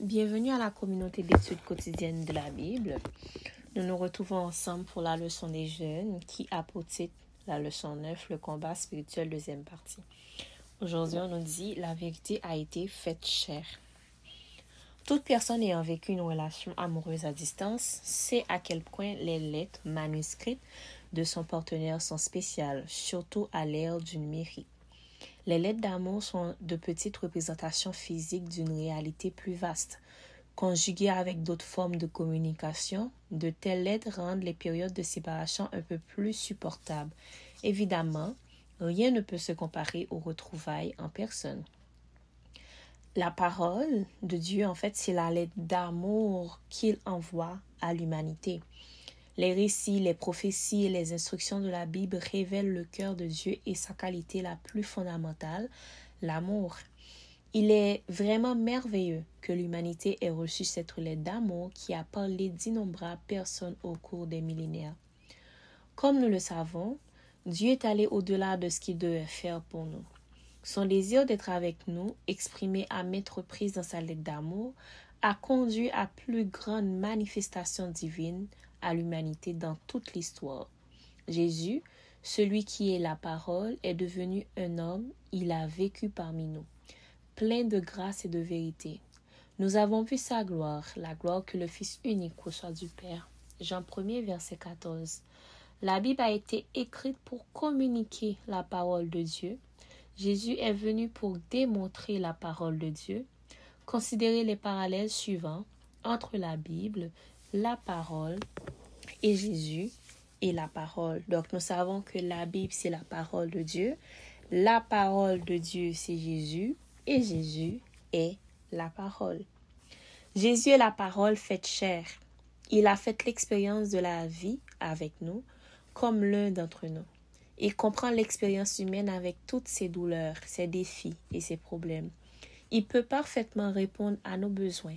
Bienvenue à la communauté d'études quotidiennes de la Bible. Nous nous retrouvons ensemble pour la leçon des jeunes qui a pour titre la leçon 9, le combat spirituel, deuxième partie. Aujourd'hui, on nous dit « La vérité a été faite chair ». Toute personne ayant vécu une relation amoureuse à distance sait à quel point les lettres manuscrites de son partenaire sont spéciales, surtout à l'ère du numérique. Les lettres d'amour sont de petites représentations physiques d'une réalité plus vaste. Conjuguées avec d'autres formes de communication, de telles lettres rendent les périodes de séparation un peu plus supportables. Évidemment, rien ne peut se comparer aux retrouvailles en personne. La parole de Dieu, c'est la lettre d'amour qu'il envoie à l'humanité. Les récits, les prophéties et les instructions de la Bible révèlent le cœur de Dieu et sa qualité la plus fondamentale, l'amour. Il est vraiment merveilleux que l'humanité ait reçu cette lettre d'amour qui a parlé d'innombrables personnes au cours des millénaires. Comme nous le savons, Dieu est allé au-delà de ce qu'il devait faire pour nous. Son désir d'être avec nous, exprimé à maintes reprises dans sa lettre d'amour, a conduit à plus grande manifestation divine à l'humanité dans toute l'histoire. Jésus, celui qui est la parole, est devenu un homme, il a vécu parmi nous, plein de grâce et de vérité. Nous avons vu sa gloire, la gloire que le Fils unique reçoit du Père. Jean 1er, verset 14. La Bible a été écrite pour communiquer la parole de Dieu. Jésus est venu pour démontrer la parole de Dieu. Considérez les parallèles suivants entre la Bible, la parole et Jésus et la parole. Donc, nous savons que la Bible, c'est la parole de Dieu. La parole de Dieu, c'est Jésus. Et Jésus est la parole. Jésus est la parole faite chair. Il a fait l'expérience de la vie avec nous, comme l'un d'entre nous. Il comprend l'expérience humaine avec toutes ses douleurs, ses défis et ses problèmes. Il peut parfaitement répondre à nos besoins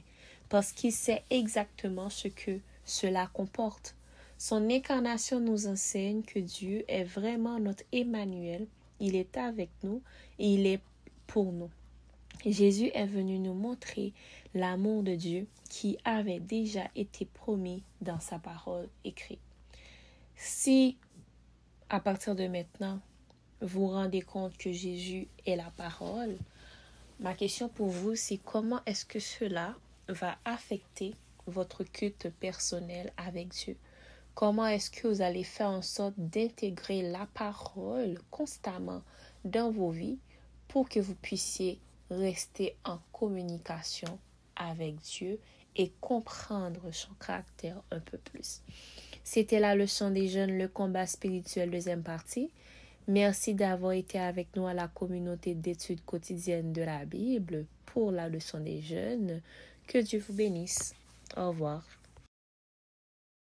parce qu'il sait exactement ce que cela comporte. Son incarnation nous enseigne que Dieu est vraiment notre Emmanuel. Il est avec nous et il est pour nous. Jésus est venu nous montrer l'amour de Dieu qui avait déjà été promis dans sa parole écrite. Si, à partir de maintenant, vous rendez compte que Jésus est la parole, ma question pour vous, c'est comment est-ce que cela va affecter votre culte personnel avec Dieu? Comment est-ce que vous allez faire en sorte d'intégrer la parole constamment dans vos vies pour que vous puissiez rester en communication avec Dieu et comprendre son caractère un peu plus? C'était la leçon des jeunes, le combat spirituel, deuxième partie. Merci d'avoir été avec nous à la communauté d'études quotidiennes de la Bible pour la leçon des jeunes. Que Dieu vous bénisse. Au revoir.